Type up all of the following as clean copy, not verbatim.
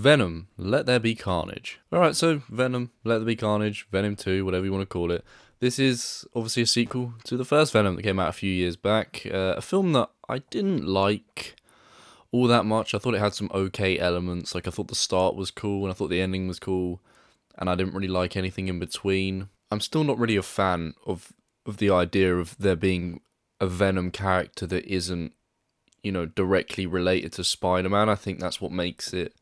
Venom, Let There Be Carnage. Alright, so Venom, Let There Be Carnage, Venom 2, whatever you want to call it. This is obviously a sequel to the first Venom that came out a few years back. A film that I didn't like all that much. I thought it had some okay elements. Like, I thought the start was cool, and I thought the ending was cool, and I didn't really like anything in between. I'm still not really a fan of the idea of there being a Venom character that isn't, you know, directly related to Spider-Man. I think that's what makes it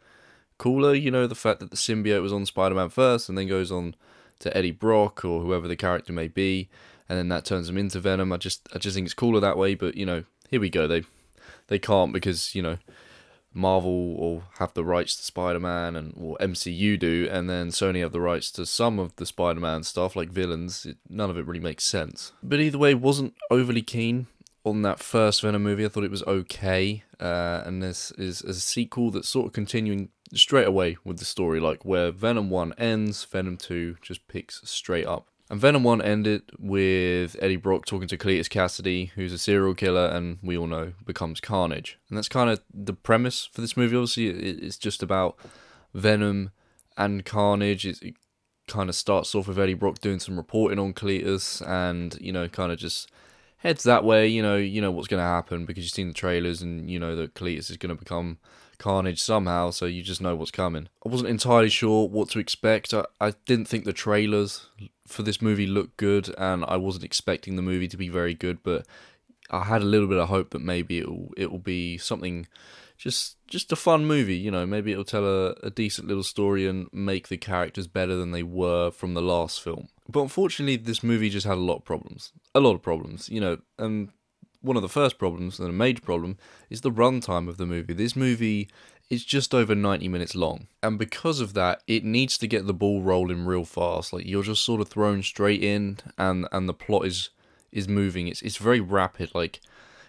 cooler, you know, the fact that the symbiote was on Spider-Man first and then goes on to Eddie Brock or whoever the character may be, and then that turns him into Venom. I just think it's cooler that way, but, you know, here we go. They can't because, you know, Marvel will have the rights to Spider-Man, and or MCU do, and then Sony have the rights to some of the Spider-Man stuff, like villains. None of it really makes sense. But either way, wasn't overly keen on that first Venom movie. I thought it was okay, and this is a sequel that's sort of continuing straight away with the story, like where Venom 1 ends, Venom 2 just picks straight up. And Venom 1 ended with Eddie Brock talking to Cletus Cassidy, who's a serial killer, and we all know becomes Carnage. And that's kind of the premise for this movie. Obviously, it's just about Venom and Carnage. It kind of starts off with Eddie Brock doing some reporting on Cletus, and, you know, kind of just heads that way. You know what's going to happen because you've seen the trailers, and you know that Cletus is going to become Carnage somehow, so you just know what's coming. I wasn't entirely sure what to expect. I didn't think the trailers for this movie looked good, and I wasn't expecting the movie to be very good, but I had a little bit of hope that maybe it will be something, just a fun movie, you know, maybe it'll tell a decent little story and make the characters better than they were from the last film. But unfortunately, this movie just had a lot of problems, you know, and one of the first problems, and a major problem, is the runtime of the movie. This movie is just over 90 minutes long, and because of that, it needs to get the ball rolling real fast. Like, you're just sort of thrown straight in, and the plot is moving. It's very rapid. Like,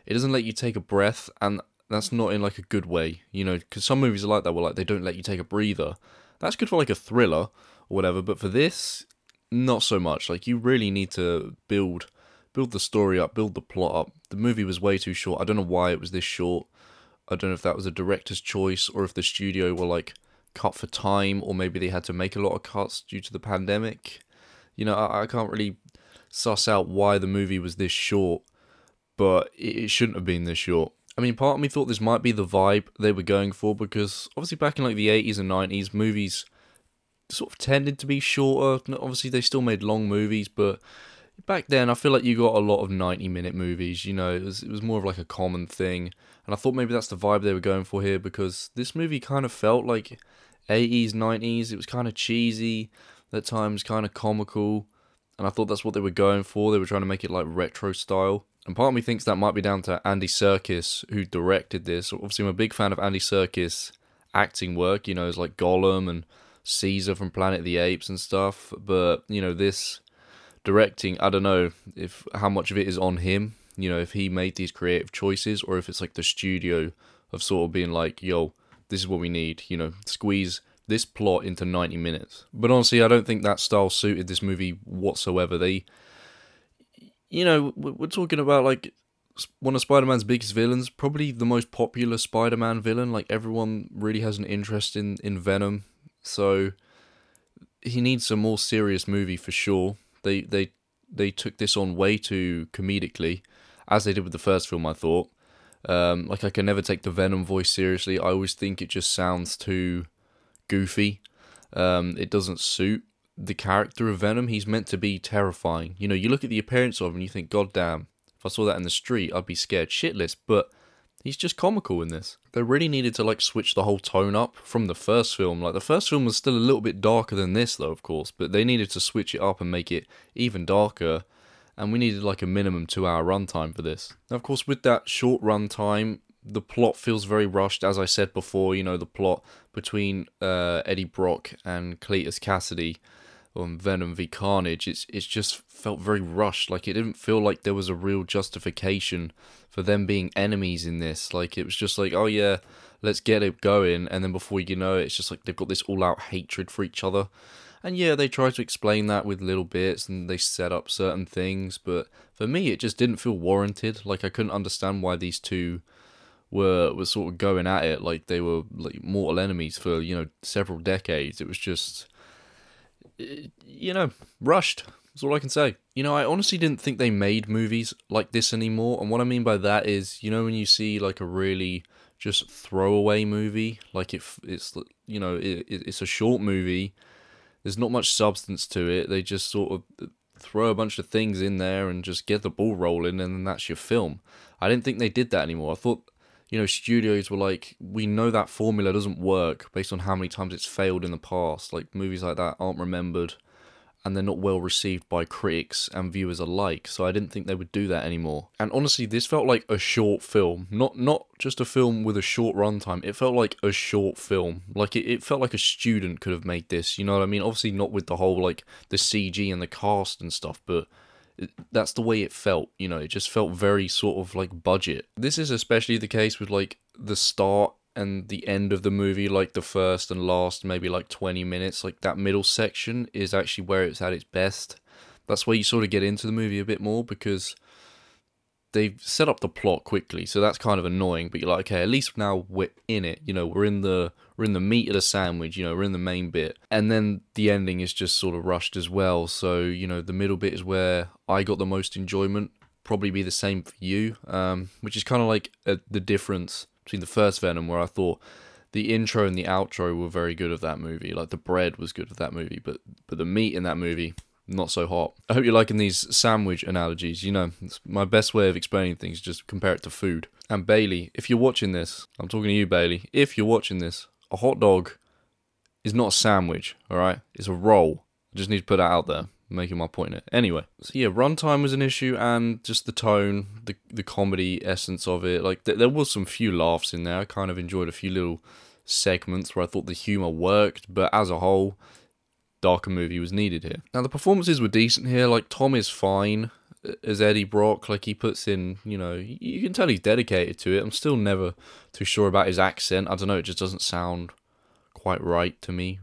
it doesn't let you take a breath, and that's not in like a good way, you know, because some movies are like that, where like they don't let you take a breather. That's good for like a thriller or whatever, but for this, not so much. Like, you really need to build the story up, build the plot up. The movie was way too short. I don't know why it was this short. I don't know if that was a director's choice, or if the studio were like cut for time, or maybe they had to make a lot of cuts due to the pandemic. You know, I can't really suss out why the movie was this short, but it shouldn't have been this short. I mean, part of me thought this might be the vibe they were going for, because obviously back in like the 80s and 90s, movies sort of tended to be shorter. Obviously they still made long movies, but back then I feel like you got a lot of 90-minute movies, you know, it was more of like a common thing. And I thought maybe that's the vibe they were going for here, because this movie kind of felt like 80s, 90s. It was kind of cheesy, at times kind of comical, and I thought that's what they were going for. They were trying to make it like retro style. And part of me thinks that might be down to Andy Serkis, who directed this. Obviously, I'm a big fan of Andy Serkis' acting work, you know, it's like Gollum and Caesar from Planet of the Apes and stuff. But, you know, this directing, I don't know if how much of it is on him, you know, if he made these creative choices, or if it's like the studio of sort of being like, yo, this is what we need, you know, squeeze this plot into 90 minutes. But honestly, I don't think that style suited this movie whatsoever. They, you know, we're talking about like one of Spider-Man's biggest villains, probably the most popular Spider-Man villain. Like, everyone really has an interest in Venom, so he needs a more serious movie for sure. They took this on way too comedically, as they did with the first film, I thought. Like, I can never take the Venom voice seriously. I always think it just sounds too goofy. It doesn't suit the character of Venom. He's meant to be terrifying. You know, you look at the appearance of him and you think, God damn, if I saw that in the street, I'd be scared shitless. But he's just comical in this. They really needed to like switch the whole tone up from the first film. Like, the first film was still a little bit darker than this though, of course, but they needed to switch it up and make it even darker. And we needed like a minimum 2-hour runtime for this. Now, of course, with that short runtime, the plot feels very rushed. As I said before, you know, the plot between Eddie Brock and Cletus Cassidy on Venom v Carnage, it's just felt very rushed. Like, it didn't feel like there was a real justification for them being enemies in this. Like, it was just like, oh yeah, let's get it going, and then before you know it, it's just like they've got this all-out hatred for each other. And yeah, they try to explain that with little bits, and they set up certain things, but for me, it just didn't feel warranted. Like, I couldn't understand why these two were sort of going at it like they were like mortal enemies for, you know, several decades. It was just, you know, rushed. That's all I can say. You know, I honestly didn't think they made movies like this anymore. And what I mean by that is, you know, when you see like a really just throwaway movie, like it's you know, it's a short movie. There's not much substance to it. They just sort of throw a bunch of things in there and just get the ball rolling, and then that's your film. I didn't think they did that anymore. I thought, you know, studios were like, we know that formula doesn't work based on how many times it's failed in the past. Like, movies like that aren't remembered, and they're not well received by critics and viewers alike, so I didn't think they would do that anymore. And honestly, this felt like a short film, not just a film with a short runtime. It felt like a short film. Like, it felt like a student could have made this, you know what I mean? Obviously not with the whole, like, the CG and the cast and stuff, but that's the way it felt, you know? It just felt very sort of, like, budget. This is especially the case with, like, the start and the end of the movie, like the first and last maybe like 20 minutes, like that middle section is actually where it's at its best. That's where you sort of get into the movie a bit more, because they've set up the plot quickly, so that's kind of annoying, but you're like, okay, at least now we're in it, you know, we're in the meat of the sandwich, you know, we're in the main bit. And then the ending is just sort of rushed as well, so, you know, the middle bit is where I got the most enjoyment. Probably be the same for you, which is kind of like the difference between the first Venom, where I thought the intro and the outro were very good of that movie. Like, the bread was good of that movie, but the meat in that movie, not so hot. I hope you're liking these sandwich analogies. You know, it's my best way of explaining things, just compare it to food. And Bailey, if you're watching this, I'm talking to you, Bailey, if you're watching this, a hot dog is not a sandwich, alright? It's a roll. I just need to put that out there. Making my point here. Anyway, so yeah, runtime was an issue, and just the tone, the comedy essence of it. Like, there was some few laughs in there. I kind of enjoyed a few little segments where I thought the humor worked, but as a whole, darker movie was needed here. Now, the performances were decent here. Like, Tom is fine as Eddie Brock. Like, he puts in, you know, you can tell he's dedicated to it. I'm still never too sure about his accent. I don't know, it just doesn't sound quite right to me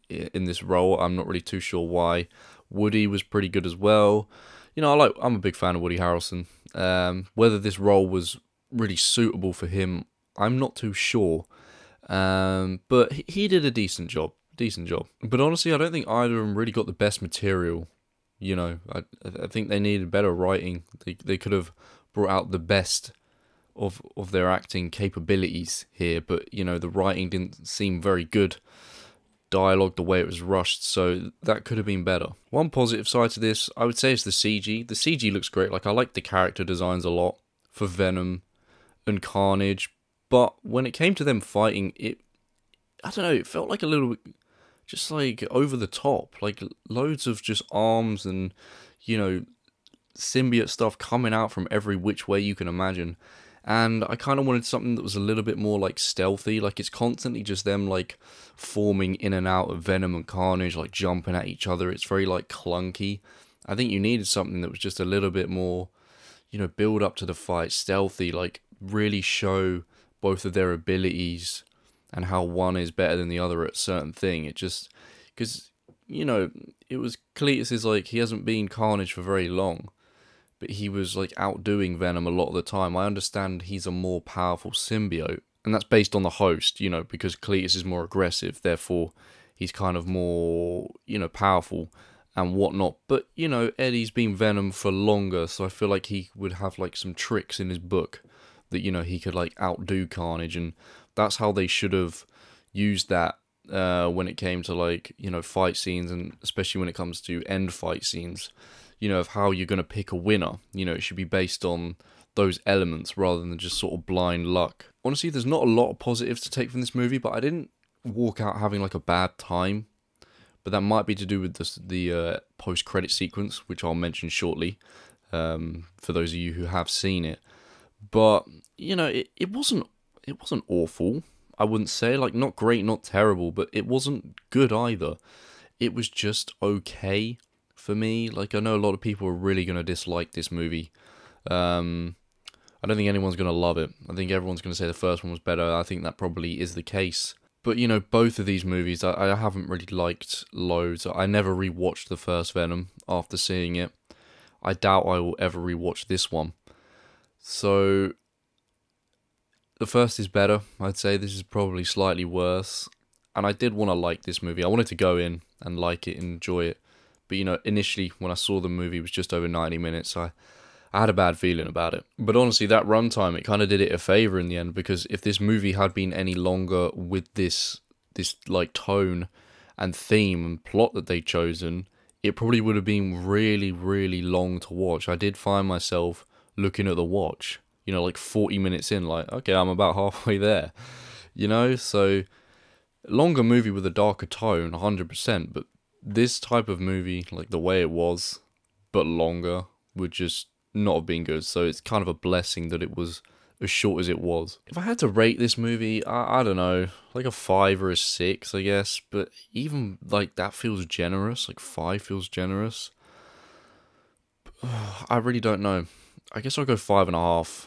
in this role. I'm not really too sure why. Woody was pretty good as well. You know, I'm a big fan of Woody Harrelson. Whether this role was really suitable for him, I'm not too sure. But he did a decent job. But honestly, I don't think either of them really got the best material. You know, I think they needed better writing. They could have brought out the best of their acting capabilities here, but, you know, the writing didn't seem very good. Dialogue, the way it was rushed, so that could have been better. One positive side to this, I would say, is the CG. The CG looks great. Like, I like the character designs a lot for Venom and Carnage, but when it came to them fighting, I don't know, it felt like a little bit just like over the top, like loads of just arms and, you know, symbiote stuff coming out from every which way you can imagine. And I kind of wanted something that was a little bit more, like, stealthy. Like, it's constantly just them, like, forming in and out of Venom and Carnage, like, jumping at each other. It's very, like, clunky. I think you needed something that was just a little bit more, you know, build up to the fight, stealthy, like, really show both of their abilities and how one is better than the other at a certain thing. It just, because, you know, it was, Cletus is, like, he hasn't been Carnage for very long, but he was, like, outdoing Venom a lot of the time. I understand he's a more powerful symbiote, and that's based on the host, you know, because Cletus is more aggressive, therefore he's kind of more, you know, powerful and whatnot. But, you know, Eddie's been Venom for longer, so I feel like he would have, like, some tricks in his book that, you know, he could, like, outdo Carnage, and that's how they should have used that when it came to, like, you know, fight scenes, and especially when it comes to end fight scenes. You know, of how you're going to pick a winner. You know, it should be based on those elements rather than just sort of blind luck. Honestly, there's not a lot of positives to take from this movie, but I didn't walk out having, like, a bad time. But that might be to do with the post-credit sequence, which I'll mention shortly, for those of you who have seen it. But, you know, it wasn't awful, I wouldn't say. Like, not great, not terrible, but it wasn't good either. It was just okay for me. Like, I know a lot of people are really going to dislike this movie. I don't think anyone's going to love it. I think everyone's going to say the first one was better. I think that probably is the case. But, you know, both of these movies, I haven't really liked loads. I never rewatched the first Venom after seeing it. I doubt I will ever rewatch this one. So, The first is better, I'd say. This is probably slightly worse. And I did want to like this movie. I wanted to go in and like it, enjoy it. But, you know, initially, when I saw the movie, it was just over 90 minutes. I had a bad feeling about it. But honestly, that runtime, it kind of did it a favour in the end. Because if this movie had been any longer with this like, tone and theme and plot that they'd chosen, it probably would have been really, really long to watch. I did find myself looking at the watch, you know, like 40 minutes in, like, okay, I'm about halfway there, you know? So, longer movie with a darker tone, 100%, but this type of movie, like the way it was, but longer, would just not have been good. So it's kind of a blessing that it was as short as it was. If I had to rate this movie, I don't know, like a 5 or a 6, I guess, but even, like, that feels generous, like 5 feels generous. I really don't know. I guess I'll go 5.5,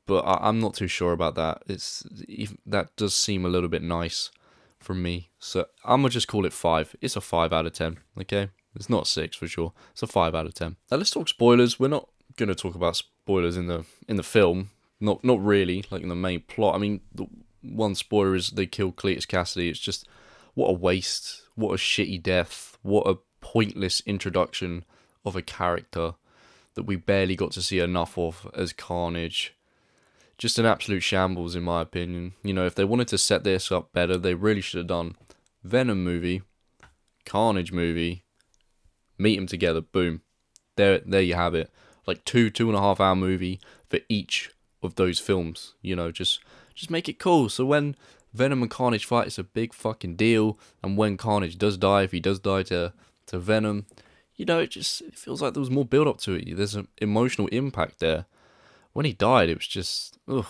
but I'm not too sure about that. That does seem a little bit nice from me, so I'm gonna just call it 5. It's a 5 out of 10, okay? It's not 6 for sure. It's a 5 out of 10. Now let's talk spoilers. We're not gonna talk about spoilers in the film. Not really, like in the main plot. I mean, the one spoiler is they kill Cletus Cassidy. It's just, what a waste. What a shitty death. What a pointless introduction of a character that we barely got to see enough of as Carnage. Just an absolute shambles, in my opinion. You know, if they wanted to set this up better, they really should have done Venom movie, Carnage movie, meet them together, boom. There you have it. Like 2.5 hour movie for each of those films. You know, just make it cool. So when Venom and Carnage fight, it's a big fucking deal. And when Carnage does die, if he does die to Venom, you know, it feels like there was more build up to it. There's an emotional impact there. When he died, it was just, ugh,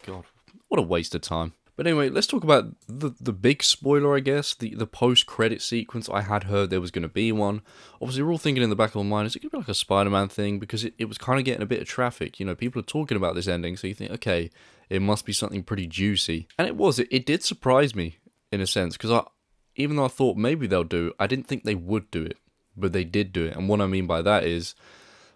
God, what a waste of time. But anyway, let's talk about the big spoiler, I guess, the post-credit sequence. I had heard there was going to be one. Obviously, we're all thinking in the back of our mind, is it going to be like a Spider-Man thing? Because it was kind of getting a bit of traffic. You know, people are talking about this ending, so you think, okay, it must be something pretty juicy. And it was. It did surprise me, in a sense, because even though I thought maybe they'll do it, I didn't think they would do it. But they did do it. And what I mean by that is,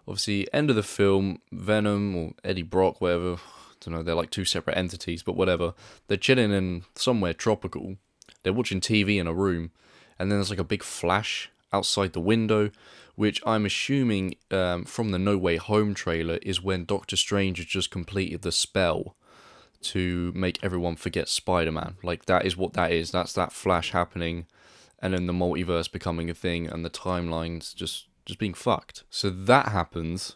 obviously, end of the film, Venom or Eddie Brock, whatever, I don't know, they're like two separate entities, but whatever. They're chilling in somewhere tropical. They're watching TV in a room, and then there's like a big flash outside the window, which I'm assuming from the No Way Home trailer is when Doctor Strange has just completed the spell to make everyone forget Spider-Man. Like, that is what that is. That's that flash happening, and then the multiverse becoming a thing, and the timelines just being fucked. So that happens,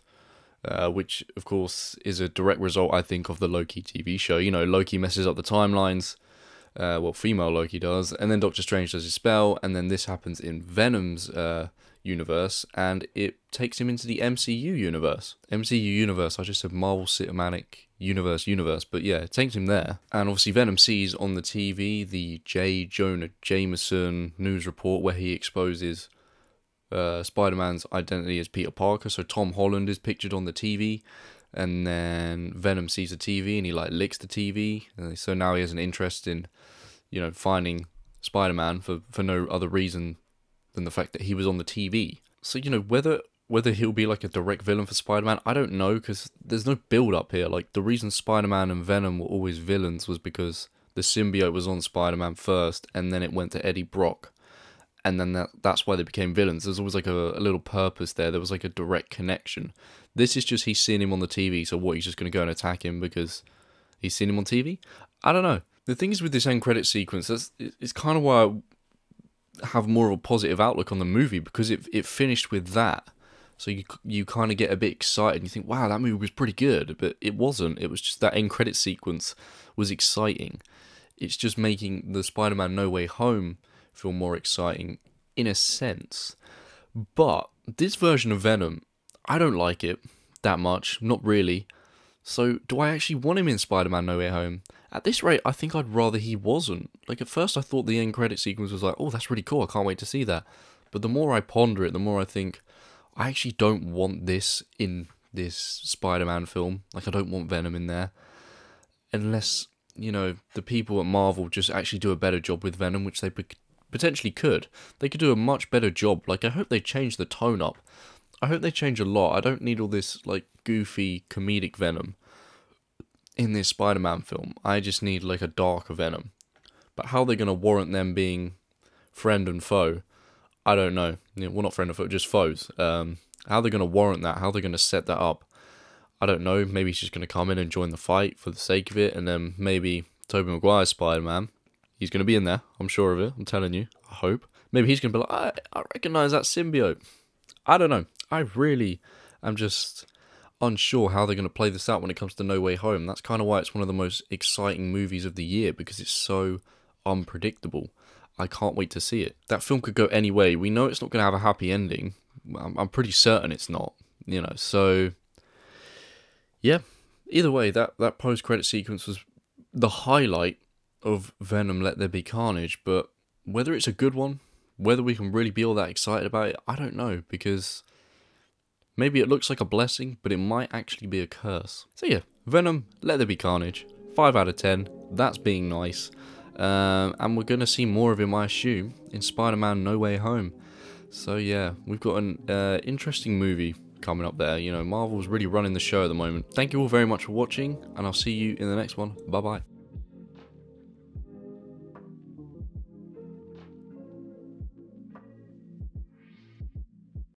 which, of course, is a direct result, I think, of the Loki TV show. You know, Loki messes up the timelines, well, female Loki does, and then Doctor Strange does his spell, and then this happens in Venom's universe, and it takes him into the MCU universe. MCU universe, I just said Marvel Cinematic Universe, but yeah, it takes him there. And obviously Venom sees on the TV the J. Jonah Jameson news report where he exposes Spider-Man's identity as Peter Parker. So Tom Holland is pictured on the TV, and then Venom sees the TV and he like licks the TV, and so now he has an interest in, you know, finding Spider-Man for no other reason than the fact that he was on the TV. So, you know, whether he'll be like a direct villain for Spider-Man, I don't know, because there's no build up here. Like, the reason Spider-Man and Venom were always villains was because the symbiote was on Spider-Man first, and then it went to Eddie Brock. And then that's why they became villains. There's always like a little purpose there. There was like a direct connection. This is just he's seen him on the TV, so what, he's just going to go and attack him because he's seen him on TV? I don't know. The thing is with this end credit sequence, it's kind of why I have more of a positive outlook on the movie, because it finished with that. So you kind of get a bit excited and you think, wow, that movie was pretty good. But it wasn't. It was just that end credit sequence was exciting. It's just making the Spider-Man No Way Home feel more exciting in a sense. But this version of Venom, I don't like it that much, not really. So do I actually want him in Spider-Man No Way Home? At this rate, I think I'd rather he wasn't. Like, at first I thought the end credit sequence was like, oh, that's really cool, I can't wait to see that. But the more I ponder it, the more I think, I actually don't want this in this Spider-Man film. Like, I don't want Venom in there. Unless, you know, the people at Marvel just actually do a better job with Venom, which they potentially could. They could do a much better job. Like, I hope they change the tone up. I hope they change a lot. I don't need all this, like, goofy, comedic Venom. in this Spider-Man film. I just need like a darker Venom. But how they're going to warrant them being friend and foe, I don't know. Well, not friend and foe, just foes. How they're going to warrant that, how they're going to set that up, I don't know. Maybe he's just going to come in and join the fight for the sake of it, and then maybe Tobey Maguire's Spider-Man, he's going to be in there. I'm sure of it. I'm telling you. I hope. Maybe he's going to be like, I recognise that symbiote. I don't know. I really am just unsure how they're going to play this out when it comes to No Way Home. That's kind of why it's one of the most exciting movies of the year, because it's so unpredictable. I can't wait to see it. That film could go any way. We know it's not going to have a happy ending. I'm pretty certain it's not, so yeah. Either way, that post-credit sequence was the highlight of Venom Let There Be Carnage, but whether it's a good one, whether we can really be all that excited about it, I don't know, because maybe it looks like a blessing, but it might actually be a curse. So yeah, Venom Let There Be Carnage, 5 out of 10, that's being nice. And we're going to see more of him, I assume, in Spider-Man No Way Home. So yeah, we've got an interesting movie coming up there. Marvel's really running the show at the moment. Thank you all very much for watching, and I'll see you in the next one. Bye bye.